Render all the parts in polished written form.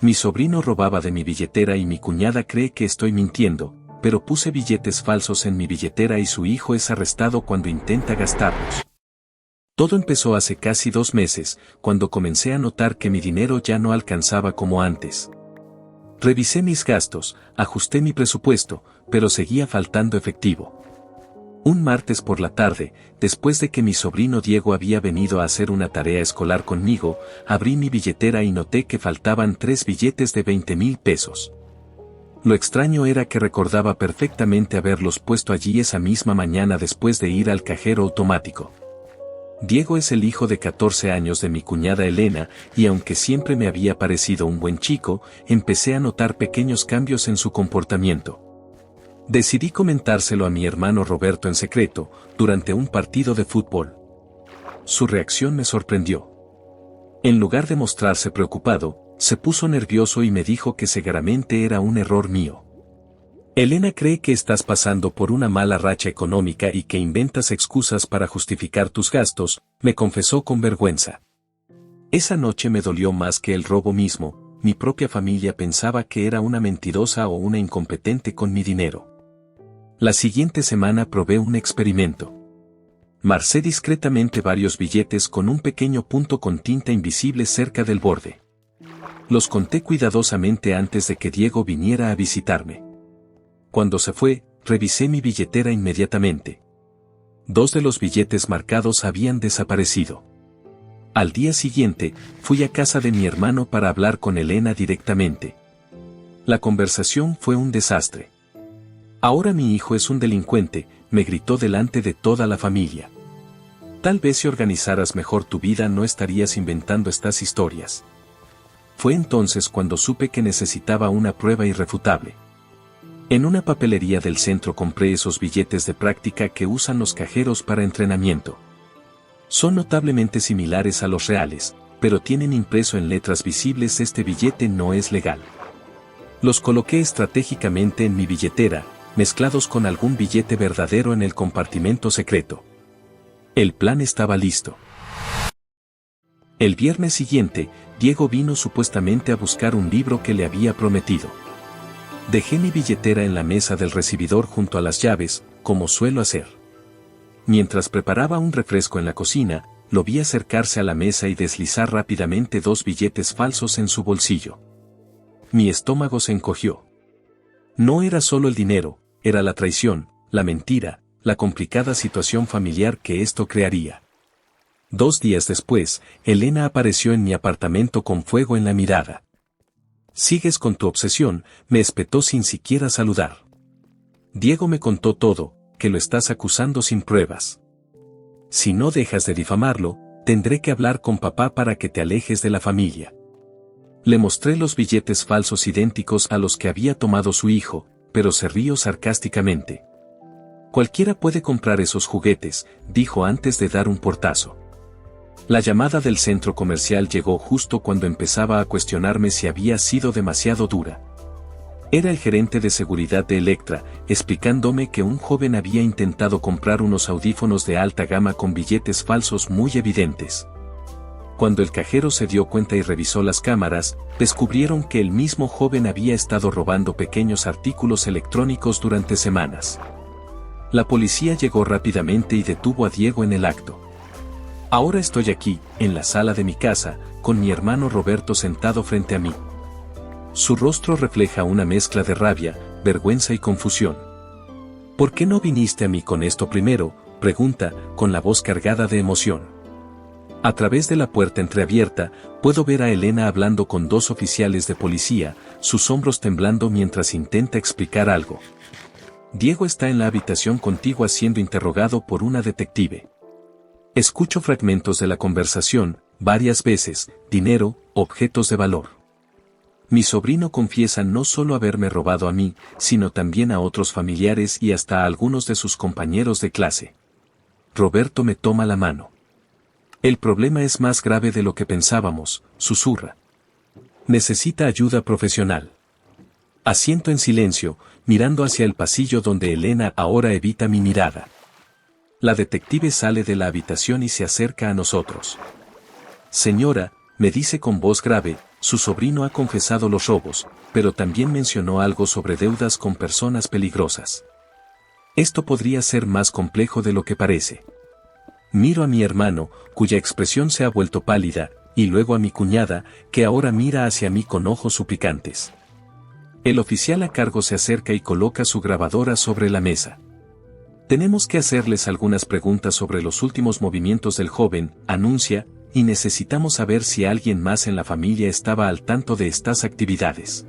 Mi sobrino robaba de mi billetera y mi cuñada cree que estoy mintiendo, pero puse billetes falsos en mi billetera y su hijo es arrestado cuando intenta gastarlos. Todo empezó hace casi 2 meses, cuando comencé a notar que mi dinero ya no alcanzaba como antes. Revisé mis gastos, ajusté mi presupuesto, pero seguía faltando efectivo. Un martes por la tarde, después de que mi sobrino Diego había venido a hacer una tarea escolar conmigo, abrí mi billetera y noté que faltaban 3 billetes de 20,000 pesos. Lo extraño era que recordaba perfectamente haberlos puesto allí esa misma mañana después de ir al cajero automático. Diego es el hijo de 14 años de mi cuñada Elena, y aunque siempre me había parecido un buen chico, empecé a notar pequeños cambios en su comportamiento. Decidí comentárselo a mi hermano Roberto en secreto, durante un partido de fútbol. Su reacción me sorprendió. En lugar de mostrarse preocupado, se puso nervioso y me dijo que seguramente era un error mío. Elena cree que estás pasando por una mala racha económica y que inventas excusas para justificar tus gastos, me confesó con vergüenza. Esa noche me dolió más que el robo mismo, mi propia familia pensaba que era una mentirosa o una incompetente con mi dinero. La siguiente semana probé un experimento. Marcé discretamente varios billetes con un pequeño punto con tinta invisible cerca del borde. Los conté cuidadosamente antes de que Diego viniera a visitarme. Cuando se fue, revisé mi billetera inmediatamente. 2 de los billetes marcados habían desaparecido. Al día siguiente, fui a casa de mi hermano para hablar con Elena directamente. La conversación fue un desastre. Ahora mi hijo es un delincuente, me gritó delante de toda la familia. Tal vez si organizaras mejor tu vida no estarías inventando estas historias. Fue entonces cuando supe que necesitaba una prueba irrefutable. En una papelería del centro compré esos billetes de práctica que usan los cajeros para entrenamiento. Son notablemente similares a los reales, pero tienen impreso en letras visibles este billete no es legal. Los coloqué estratégicamente en mi billetera, mezclados con algún billete verdadero en el compartimento secreto. El plan estaba listo. El viernes siguiente, Diego vino supuestamente a buscar un libro que le había prometido. Dejé mi billetera en la mesa del recibidor junto a las llaves, como suelo hacer. Mientras preparaba un refresco en la cocina, lo vi acercarse a la mesa y deslizar rápidamente 2 billetes falsos en su bolsillo. Mi estómago se encogió. No era solo el dinero, era la traición, la mentira, la complicada situación familiar que esto crearía. 2 días después, Elena apareció en mi apartamento con fuego en la mirada. «Sigues con tu obsesión», me espetó sin siquiera saludar. «Diego me contó todo, que lo estás acusando sin pruebas. Si no dejas de difamarlo, tendré que hablar con papá para que te alejes de la familia». Le mostré los billetes falsos idénticos a los que había tomado su hijo, pero se rió sarcásticamente. «Cualquiera puede comprar esos juguetes», dijo antes de dar un portazo. La llamada del centro comercial llegó justo cuando empezaba a cuestionarme si había sido demasiado dura. Era el gerente de seguridad de Electra, explicándome que un joven había intentado comprar unos audífonos de alta gama con billetes falsos muy evidentes. Cuando el cajero se dio cuenta y revisó las cámaras, descubrieron que el mismo joven había estado robando pequeños artículos electrónicos durante semanas. La policía llegó rápidamente y detuvo a Diego en el acto. Ahora estoy aquí, en la sala de mi casa, con mi hermano Roberto sentado frente a mí. Su rostro refleja una mezcla de rabia, vergüenza y confusión. «¿Por qué no viniste a mí con esto primero?», pregunta, con la voz cargada de emoción. A través de la puerta entreabierta, puedo ver a Elena hablando con 2 oficiales de policía, sus hombros temblando mientras intenta explicar algo. Diego está en la habitación contigua siendo interrogado por una detective. Escucho fragmentos de la conversación, varias veces, dinero, objetos de valor. Mi sobrino confiesa no solo haberme robado a mí, sino también a otros familiares y hasta a algunos de sus compañeros de clase. Roberto me toma la mano. «El problema es más grave de lo que pensábamos», susurra. «Necesita ayuda profesional». Asiento en silencio, mirando hacia el pasillo donde Elena ahora evita mi mirada. La detective sale de la habitación y se acerca a nosotros. «Señora», me dice con voz grave, Su sobrino ha confesado los robos, pero también mencionó algo sobre deudas con personas peligrosas. Esto podría ser más complejo de lo que parece. Miro a mi hermano, cuya expresión se ha vuelto pálida, y luego a mi cuñada, que ahora mira hacia mí con ojos suplicantes. El oficial a cargo se acerca y coloca su grabadora sobre la mesa. Tenemos que hacerles algunas preguntas sobre los últimos movimientos del joven, anuncia, y necesitamos saber si alguien más en la familia estaba al tanto de estas actividades.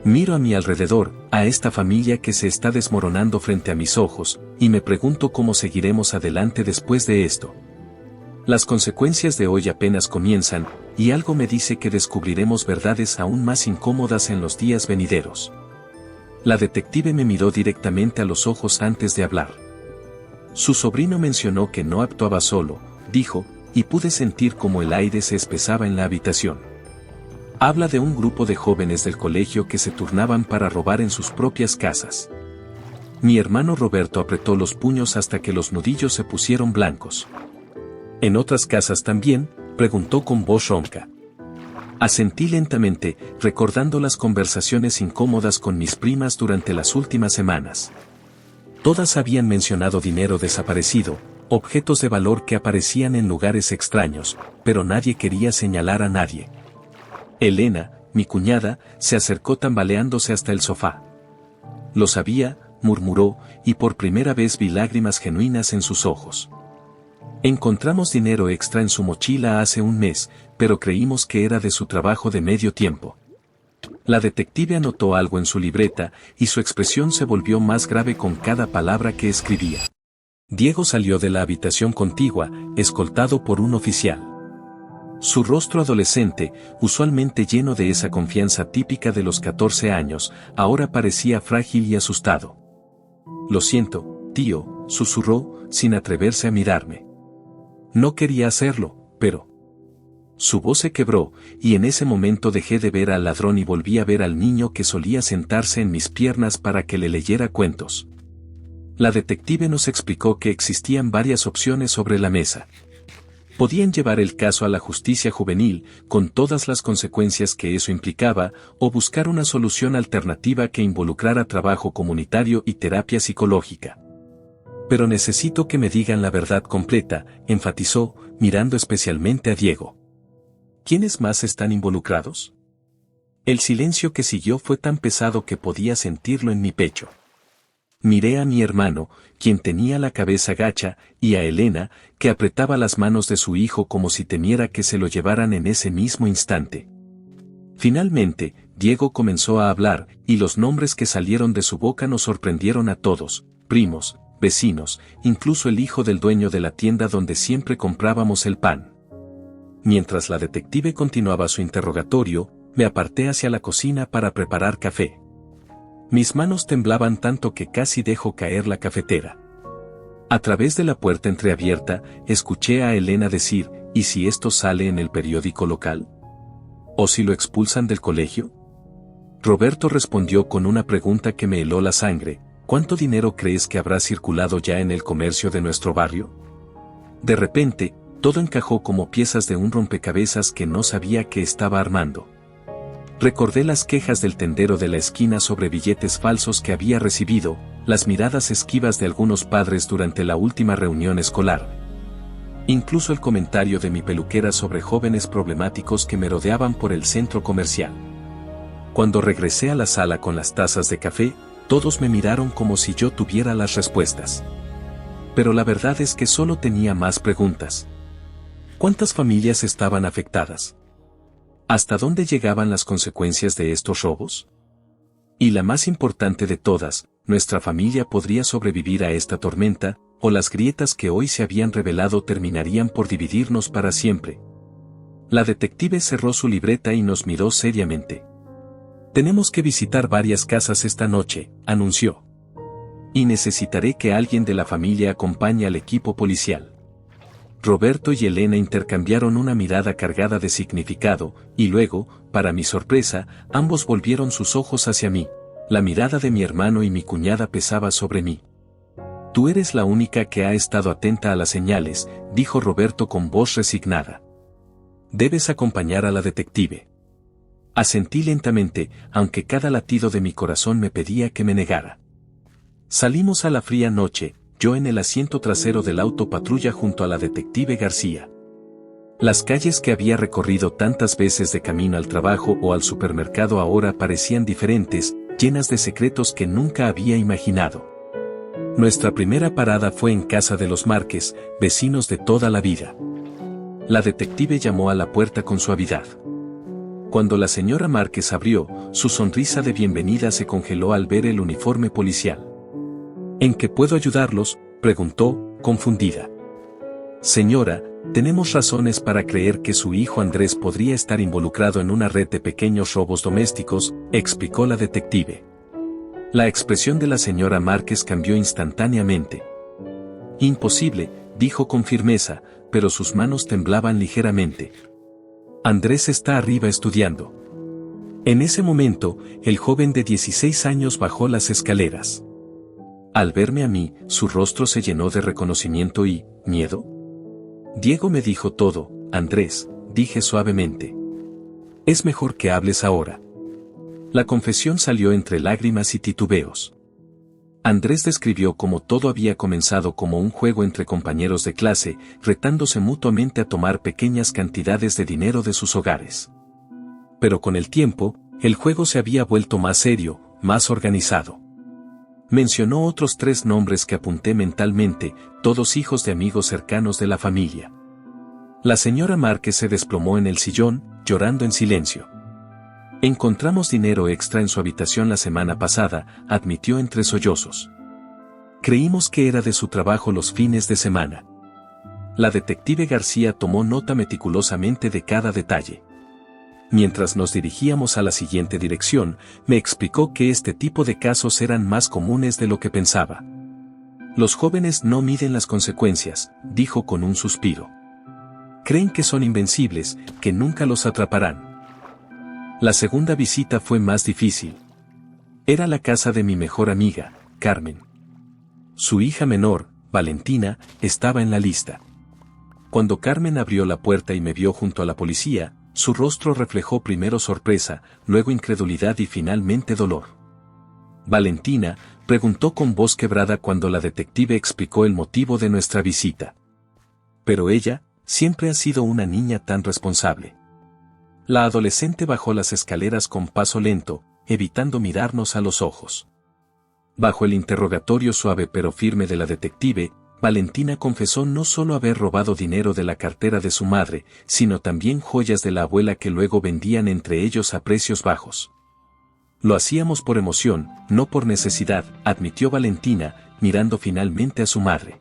Miro a mi alrededor, a esta familia que se está desmoronando frente a mis ojos, y me pregunto cómo seguiremos adelante después de esto. Las consecuencias de hoy apenas comienzan, y algo me dice que descubriremos verdades aún más incómodas en los días venideros. La detective me miró directamente a los ojos antes de hablar. Su sobrino mencionó que no actuaba solo, dijo, y pude sentir cómo el aire se espesaba en la habitación. Habla de un grupo de jóvenes del colegio que se turnaban para robar en sus propias casas. Mi hermano Roberto apretó los puños hasta que los nudillos se pusieron blancos. ¿En otras casas también?, preguntó con voz ronca. Asentí lentamente, recordando las conversaciones incómodas con mis primas durante las últimas semanas. Todas habían mencionado dinero desaparecido, objetos de valor que aparecían en lugares extraños, pero nadie quería señalar a nadie. Elena, mi cuñada, se acercó tambaleándose hasta el sofá. Lo sabía, murmuró, y por primera vez vi lágrimas genuinas en sus ojos. Encontramos dinero extra en su mochila hace un mes, pero creímos que era de su trabajo de medio tiempo. La detective anotó algo en su libreta, y su expresión se volvió más grave con cada palabra que escribía. Diego salió de la habitación contigua, escoltado por un oficial. Su rostro adolescente, usualmente lleno de esa confianza típica de los 14 años, ahora parecía frágil y asustado. «Lo siento, tío», susurró, sin atreverse a mirarme. No quería hacerlo, pero... Su voz se quebró, y en ese momento dejé de ver al ladrón y volví a ver al niño que solía sentarse en mis piernas para que le leyera cuentos. La detective nos explicó que existían varias opciones sobre la mesa. Podían llevar el caso a la justicia juvenil, con todas las consecuencias que eso implicaba, o buscar una solución alternativa que involucrara trabajo comunitario y terapia psicológica. Pero necesito que me digan la verdad completa, enfatizó, mirando especialmente a Diego. ¿Quiénes más están involucrados? El silencio que siguió fue tan pesado que podía sentirlo en mi pecho. Miré a mi hermano, quien tenía la cabeza gacha, y a Elena, que apretaba las manos de su hijo como si temiera que se lo llevaran en ese mismo instante. Finalmente, Diego comenzó a hablar, y los nombres que salieron de su boca nos sorprendieron a todos, primos, vecinos, incluso el hijo del dueño de la tienda donde siempre comprábamos el pan. Mientras la detective continuaba su interrogatorio, me aparté hacia la cocina para preparar café. Mis manos temblaban tanto que casi dejó caer la cafetera. A través de la puerta entreabierta, escuché a Elena decir, ¿y si esto sale en el periódico local? ¿O si lo expulsan del colegio? Roberto respondió con una pregunta que me heló la sangre, ¿cuánto dinero crees que habrá circulado ya en el comercio de nuestro barrio? De repente, todo encajó como piezas de un rompecabezas que no sabía que estaba armando. Recordé las quejas del tendero de la esquina sobre billetes falsos que había recibido, las miradas esquivas de algunos padres durante la última reunión escolar. Incluso el comentario de mi peluquera sobre jóvenes problemáticos que me rodeaban por el centro comercial. Cuando regresé a la sala con las tazas de café, todos me miraron como si yo tuviera las respuestas. Pero la verdad es que solo tenía más preguntas. ¿Cuántas familias estaban afectadas? ¿Hasta dónde llegaban las consecuencias de estos robos? Y la más importante de todas, ¿nuestra familia podría sobrevivir a esta tormenta, o las grietas que hoy se habían revelado terminarían por dividirnos para siempre? La detective cerró su libreta y nos miró seriamente. Tenemos que visitar varias casas esta noche, anunció. Y necesitaré que alguien de la familia acompañe al equipo policial. Roberto y Elena intercambiaron una mirada cargada de significado, y luego, para mi sorpresa, ambos volvieron sus ojos hacia mí. La mirada de mi hermano y mi cuñada pesaba sobre mí. Tú eres la única que ha estado atenta a las señales, dijo Roberto con voz resignada. Debes acompañar a la detective. Asentí lentamente, aunque cada latido de mi corazón me pedía que me negara. Salimos a la fría noche, yo en el asiento trasero del auto patrulla junto a la detective García. Las calles que había recorrido tantas veces de camino al trabajo o al supermercado ahora parecían diferentes, llenas de secretos que nunca había imaginado. Nuestra primera parada fue en casa de los Márquez, vecinos de toda la vida. La detective llamó a la puerta con suavidad. Cuando la señora Márquez abrió, su sonrisa de bienvenida se congeló al ver el uniforme policial. ¿En qué puedo ayudarlos?, preguntó, confundida. Señora, tenemos razones para creer que su hijo Andrés podría estar involucrado en una red de pequeños robos domésticos, explicó la detective. La expresión de la señora Márquez cambió instantáneamente. Imposible, dijo con firmeza, pero sus manos temblaban ligeramente. Andrés está arriba estudiando. En ese momento, el joven de 16 años bajó las escaleras. Al verme a mí, su rostro se llenó de reconocimiento y miedo. Diego me dijo todo, Andrés, dije suavemente. Es mejor que hables ahora. La confesión salió entre lágrimas y titubeos. Andrés describió cómo todo había comenzado como un juego entre compañeros de clase, retándose mutuamente a tomar pequeñas cantidades de dinero de sus hogares. Pero con el tiempo, el juego se había vuelto más serio, más organizado. Mencionó otros 3 nombres que apunté mentalmente, todos hijos de amigos cercanos de la familia. La señora Márquez se desplomó en el sillón, llorando en silencio. Encontramos dinero extra en su habitación la semana pasada, admitió entre sollozos. Creímos que era de su trabajo los fines de semana. La detective García tomó nota meticulosamente de cada detalle. Mientras nos dirigíamos a la siguiente dirección, me explicó que este tipo de casos eran más comunes de lo que pensaba. Los jóvenes no miden las consecuencias, dijo con un suspiro. Creen que son invencibles, que nunca los atraparán. La segunda visita fue más difícil. Era la casa de mi mejor amiga, Carmen. Su hija menor, Valentina, estaba en la lista. Cuando Carmen abrió la puerta y me vio junto a la policía, su rostro reflejó primero sorpresa, luego incredulidad y finalmente dolor. Valentina, preguntó con voz quebrada cuando la detective explicó el motivo de nuestra visita. Pero ella, siempre ha sido una niña tan responsable. La adolescente bajó las escaleras con paso lento, evitando mirarnos a los ojos. Bajo el interrogatorio suave pero firme de la detective, Valentina confesó no solo haber robado dinero de la cartera de su madre, sino también joyas de la abuela que luego vendían entre ellos a precios bajos. Lo hacíamos por emoción, no por necesidad, admitió Valentina, mirando finalmente a su madre.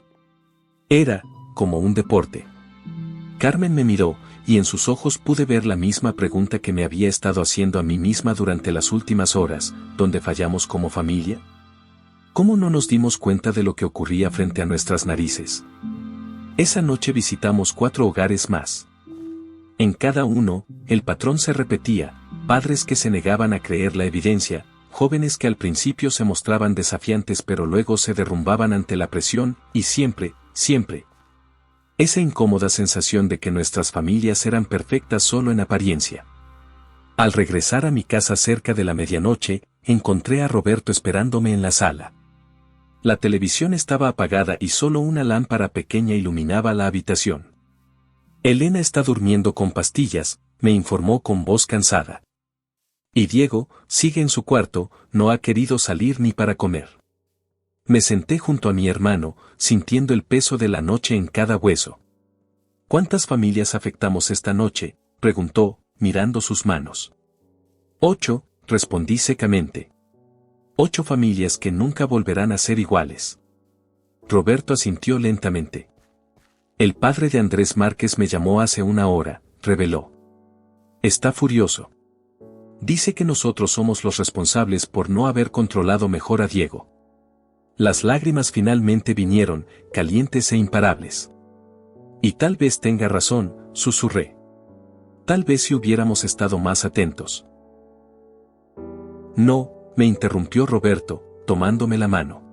Era, como un deporte. Carmen me miró, y en sus ojos pude ver la misma pregunta que me había estado haciendo a mí misma durante las últimas horas, ¿dónde fallamos como familia? ¿Cómo no nos dimos cuenta de lo que ocurría frente a nuestras narices? Esa noche visitamos 4 hogares más. En cada uno, el patrón se repetía, padres que se negaban a creer la evidencia, jóvenes que al principio se mostraban desafiantes pero luego se derrumbaban ante la presión, y siempre, esa incómoda sensación de que nuestras familias eran perfectas solo en apariencia. Al regresar a mi casa cerca de la medianoche, encontré a Roberto esperándome en la sala. La televisión estaba apagada y solo una lámpara pequeña iluminaba la habitación. Elena está durmiendo con pastillas, me informó con voz cansada. Y Diego, sigue en su cuarto, no ha querido salir ni para comer. Me senté junto a mi hermano, sintiendo el peso de la noche en cada hueso. ¿Cuántas familias afectamos esta noche?, preguntó, mirando sus manos. 8, respondí secamente. 8 familias que nunca volverán a ser iguales. Roberto asintió lentamente. El padre de Andrés Márquez me llamó hace una hora, reveló. Está furioso. Dice que nosotros somos los responsables por no haber controlado mejor a Diego. Las lágrimas finalmente vinieron, calientes e imparables. Y tal vez tenga razón, susurré. Tal vez si hubiéramos estado más atentos. No, me interrumpió Roberto, tomándome la mano.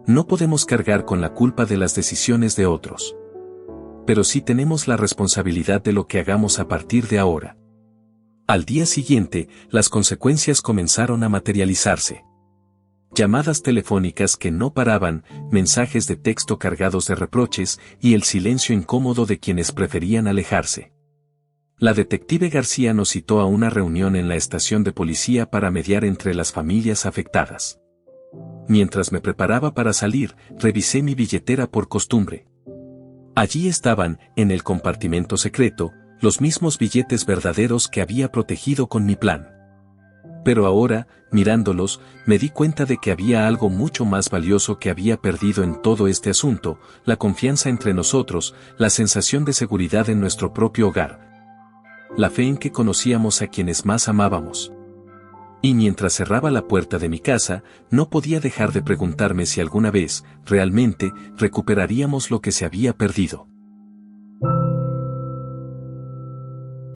No podemos cargar con la culpa de las decisiones de otros. Pero sí tenemos la responsabilidad de lo que hagamos a partir de ahora. Al día siguiente, las consecuencias comenzaron a materializarse. Llamadas telefónicas que no paraban, mensajes de texto cargados de reproches y el silencio incómodo de quienes preferían alejarse. La detective García nos citó a una reunión en la estación de policía para mediar entre las familias afectadas. Mientras me preparaba para salir, revisé mi billetera por costumbre. Allí estaban, en el compartimento secreto, los mismos billetes verdaderos que había protegido con mi plan. Pero ahora, mirándolos, me di cuenta de que había algo mucho más valioso que había perdido en todo este asunto: la confianza entre nosotros, la sensación de seguridad en nuestro propio hogar, la fe en que conocíamos a quienes más amábamos. Y mientras cerraba la puerta de mi casa, no podía dejar de preguntarme si alguna vez, realmente, recuperaríamos lo que se había perdido.